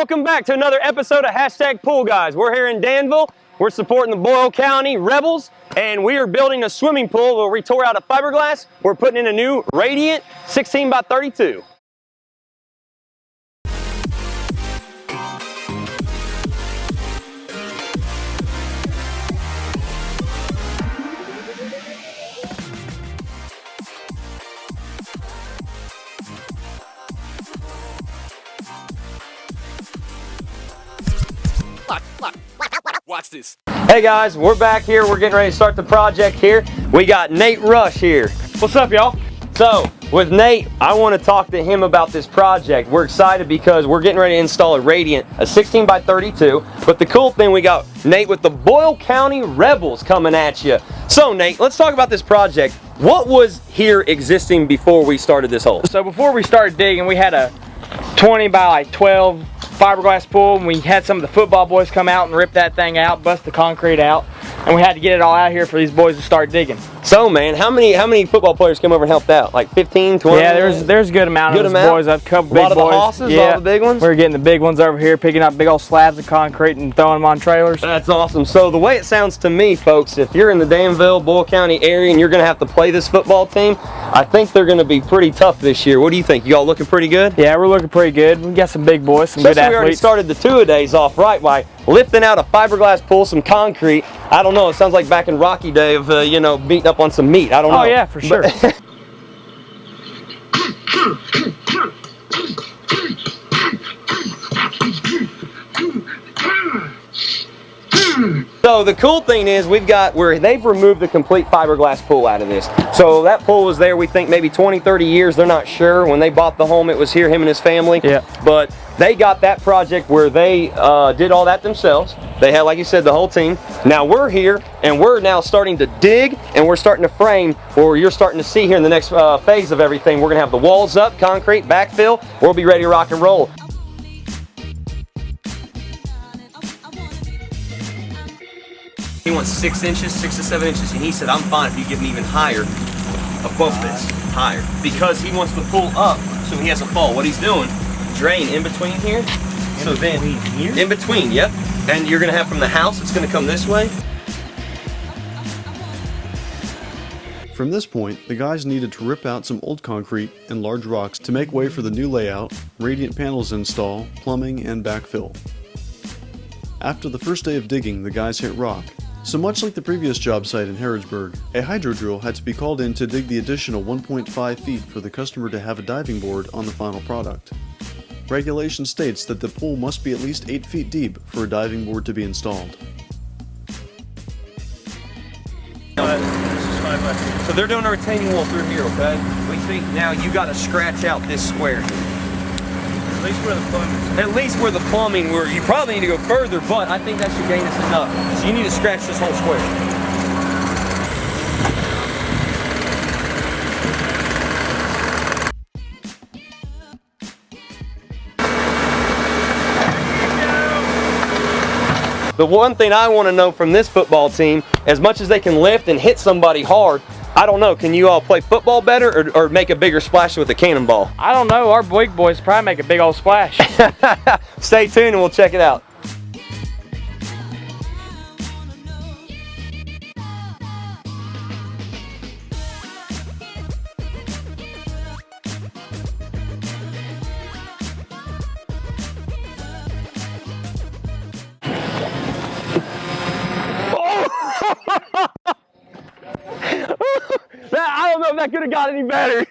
welcome back to another episode of #PoolGuys. We're here in Danville. We're supporting the Boyle County Rebels, and we are building a swimming pool where we tore out a fiberglass. We're putting in a new radiant 16 by 32. Watch this. Hey guys, we're back here. We're getting ready to start the project here. We got Nate Rush here. What's up, y'all? So, with Nate, I want to talk to him about this project. We're excited because we're getting ready to install a radiant, a 16 by 32. But the cool thing, we got Nate with the Boyle County Rebels coming at you. So Nate, let's talk about this project. What was here existing before we started this hole? So before we started digging, we had a 20 by 12 fiberglass pool, and we had some of the football boys come out and rip that thing out, bust the concrete out, and we had to get it all out here for these boys to start digging. So man, how many football players came over and helped out? Like 15, 20? Yeah, there's a good amount of those boys. I've a couple big boys. A lot of the hosses, yeah, all the big ones? We're getting the big ones over here, picking up big old slabs of concrete and throwing them on trailers. That's awesome. So the way it sounds to me, folks, if you're in the Danville, Boyle County area and you're going to have to play this football team, I think they're going to be pretty tough this year. What do you think? You all looking pretty good? Yeah, we're looking pretty good. We got some big boys, some good athletes. We already started the two-a-days off right by lifting out a fiberglass pool, some concrete. I don't know, it sounds like back in Rocky Day of, you know, beating up on some meat. I don't know. Oh yeah, for sure. So the cool thing is they've removed the complete fiberglass pool out of this. So that pool was there, we think maybe 20, 30 years. They're not sure. When they bought the home, it was here, him and his family. Yeah. But they got that project where they did all that themselves. They had, like you said, the whole team. Now we're here, and we're now starting to dig, and we're starting to frame, or you're starting to see here in the next phase of everything. We're going to have the walls up, concrete, backfill. We'll be ready to rock and roll. He wants 6 inches, 6 to 7 inches, and he said, I'm fine if you give me even higher, above this, higher. Because he wants the pool up, so he has a fall. What he's doing, drain in between here. In between, yep. And you're gonna have from the house, it's gonna come this way. From this point, the guys needed to rip out some old concrete and large rocks to make way for the new layout, radiant panels install, plumbing, and backfill. After the first day of digging, the guys hit rock. So much like the previous job site in Harrodsburg, a hydro drill had to be called in to dig the additional 1.5 feet for the customer to have a diving board on the final product. Regulation states that the pool must be at least 8 feet deep for a diving board to be installed. So they're doing a retaining wall through here, okay? We think now you gotta scratch out this square here. At least where the plumbing is. At least where the plumbing, where you probably need to go further, but I think that should gain us enough. So you need to scratch this whole square. The one thing I want to know from this football team, as much as they can lift and hit somebody hard, I don't know, can you all play football better or make a bigger splash with a cannonball? I don't know, our big boys probably make a big old splash. Stay tuned and we'll check it out. I don't know if that could have got any better.